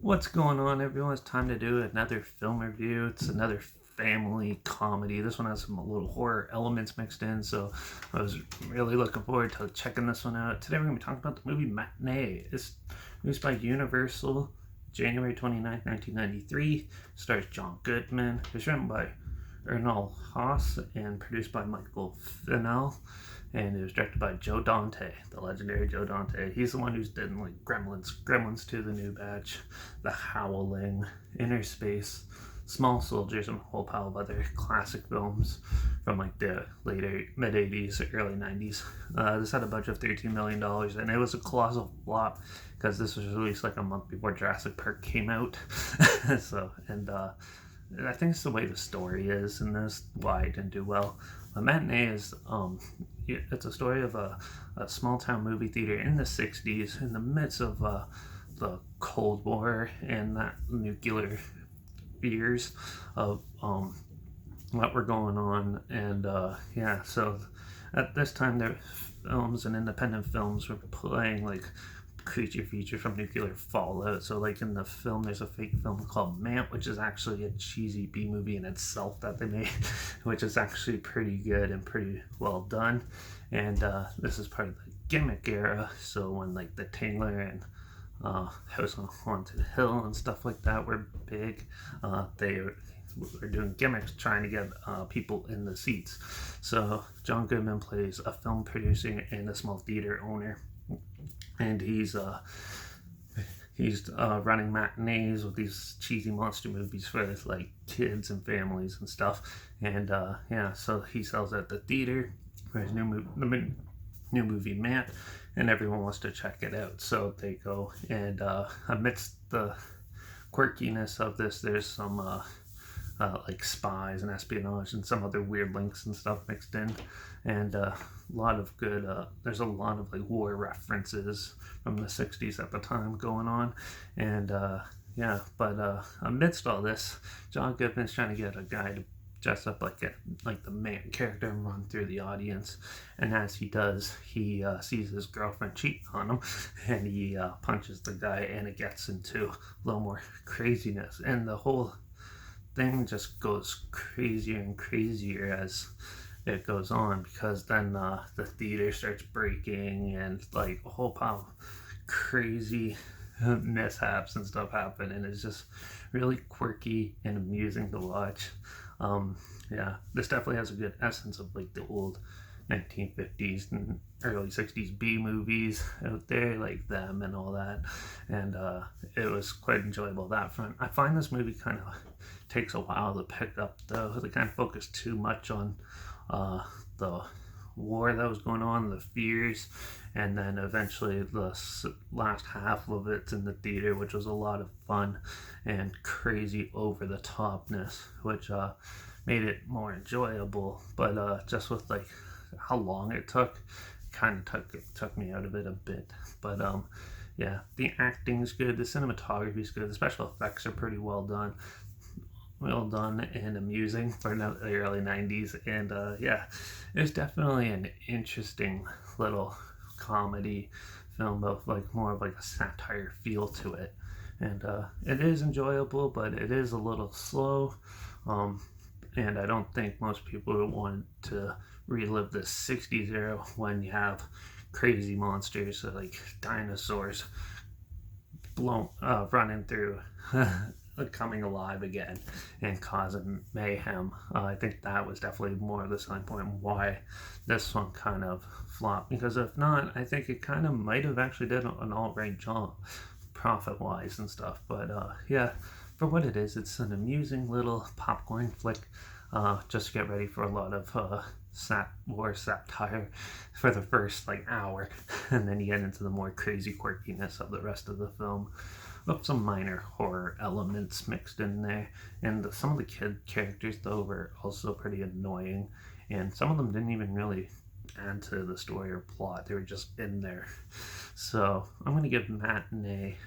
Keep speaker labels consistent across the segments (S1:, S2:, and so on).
S1: What's going on, everyone? It's time to do another film review. It's another family comedy. This one has some little horror elements mixed in, so I was really looking forward to checking this one out. Today we're going to be talking about the movie Matinee. It's released by Universal, January 29th, 1993. Stars John Goodman. It's written by Ernal Haas and produced by Michael Fennell. And it was directed by Joe Dante, the legendary Joe Dante. He's the one who's done like Gremlins 2, The New Batch, The Howling, Inner Space, Small Soldiers, and a whole pile of other classic films from like the later mid 80s, early 90s. This had a budget of $13 million, and it was a colossal flop because this was released like a month before Jurassic Park came out. I think it's the way the story is, and that's why it didn't do well. A Matinee is it's a story of a small town movie theater in the 60s in the midst of the Cold War and that nuclear fears of what were going on. And so at this time, their films and independent films were playing like creature features from nuclear fallout. So, like in the film, there's a fake film called Mant, which is actually a cheesy B movie in itself that they made, which is actually pretty good and pretty well done. And this is part of the gimmick era. So when like the Tingler and House on Haunted Hill and stuff like that were big, they were doing gimmicks trying to get people in the seats. So John Goodman plays a film producer and a small theater owner, and he's running matinees with these cheesy monster movies for like kids and families and stuff. And so he sells at the theater for his new movie Mant, and everyone wants to check it out. So they go, and amidst the quirkiness of this, there's some like spies and espionage and some other weird links and stuff mixed in, and a lot of good. There's a lot of like war references from the '60s at the time going on, and amidst all this, John Goodman's trying to get a guy to dress up like the main character and run through the audience. And as he does, he sees his girlfriend cheat on him, and he punches the guy, and it gets into a little more craziness, and the whole thing just goes crazier and crazier as it goes on, because then the theater starts breaking and like a whole pile of crazy mishaps and stuff happen, and it's just really quirky and amusing to watch. This definitely has a good essence of like the old 1950s and early 60s B movies out there, like them and all that. And it was quite enjoyable that front. I find this movie kind of takes a while to pick up, though. They kind of focus too much on the war that was going on, the fears, and then eventually the last half of it's in the theater, which was a lot of fun and crazy over the topness, which made it more enjoyable. But just with like how long it kind of took me out of it a bit. But the acting's good, the cinematography's good, the special effects are pretty well done and amusing for the early 90s. And it's definitely an interesting little comedy film, of like more of like a satire feel to it. And it is enjoyable, but it is a little slow. And I don't think most people would want to relive the 60s era when you have crazy monsters like dinosaurs running through coming alive again and causing mayhem. I think that was definitely more of the selling point why this one kind of flopped, because if not, I think it kind of might have actually did an all right job profit wise and stuff. But for what it is, it's an amusing little popcorn flick. Just get ready for a lot of war satire for the first like hour, and then you get into the more crazy quirkiness of the rest of the film, with some minor horror elements mixed in there. And some of the kid characters, though, were also pretty annoying, and some of them didn't even really add to the story or plot. They were just in there. So I'm going to give Matinee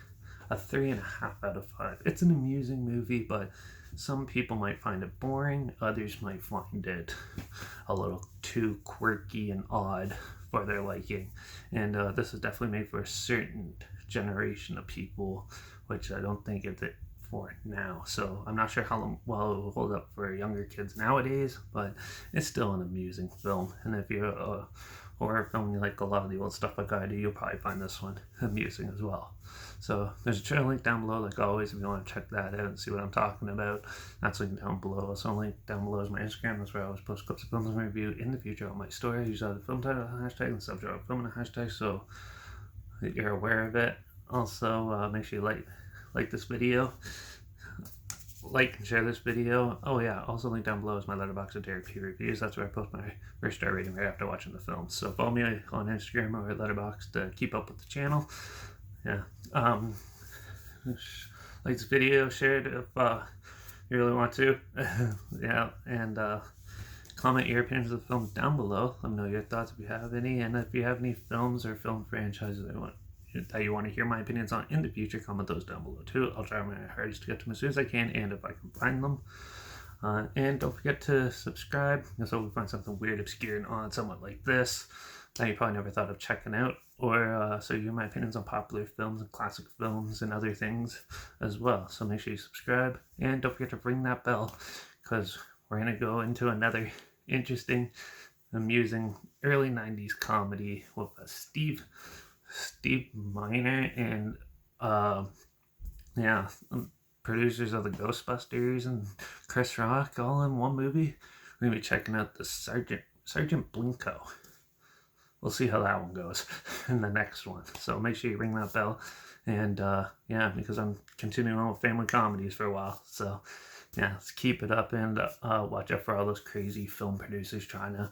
S1: a 3.5 out of 5. It's an amusing movie, but some people might find it boring, others might find it a little too quirky and odd for their liking. And this is definitely made for a certain generation of people which I don't think it's it for now. So I'm not sure how well it will hold up for younger kids nowadays, but it's still an amusing film. And if you're a horror film, you like a lot of the old stuff like I do, you'll probably find this one amusing as well. So there's a trailer link down below, like always, if you want to check that out and see what I'm talking about. That's linked down below. Also link down below is my Instagram. That's where I always post clips of films and review in the future on my story. I usually have the film title hashtag and the subject of film and a hashtag, so you're aware of it. Also, make sure you like this video, like and share this video. Oh yeah, also link down below is my Letterbox and Derek P reviews. That's where I post my first star rating right after watching the film. So follow me on Instagram or Letterbox to keep up with the channel. Yeah. Like this video, share it if you really want to. Yeah, and comment your opinions of the film down below. Let me know your thoughts if you have any, and if you have any films or film franchises that you want to hear my opinions on in the future, comment those down below too. I'll try my hardest to get to them as soon as I can, and if I can find them. And don't forget to subscribe, so we find something weird, obscure, and odd, somewhat like this, that you probably never thought of checking out, or so you hear my opinions on popular films and classic films and other things as well. So make sure you subscribe, and don't forget to ring that bell, because we're going to go into another interesting, amusing early 90s comedy with Steve Miner and producers of the Ghostbusters and Chris Rock all in one movie. We're gonna be checking out the Sergeant Blinko. We'll see how that one goes in the next one. So make sure you ring that bell. And yeah, because I'm continuing on with family comedies for a while. So yeah, let's keep it up, and watch out for all those crazy film producers trying to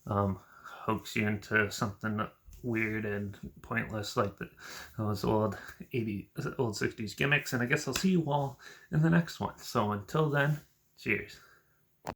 S1: hoax you into something weird and pointless like those old 60s gimmicks. And I guess I'll see you all in the next one. So until then, cheers.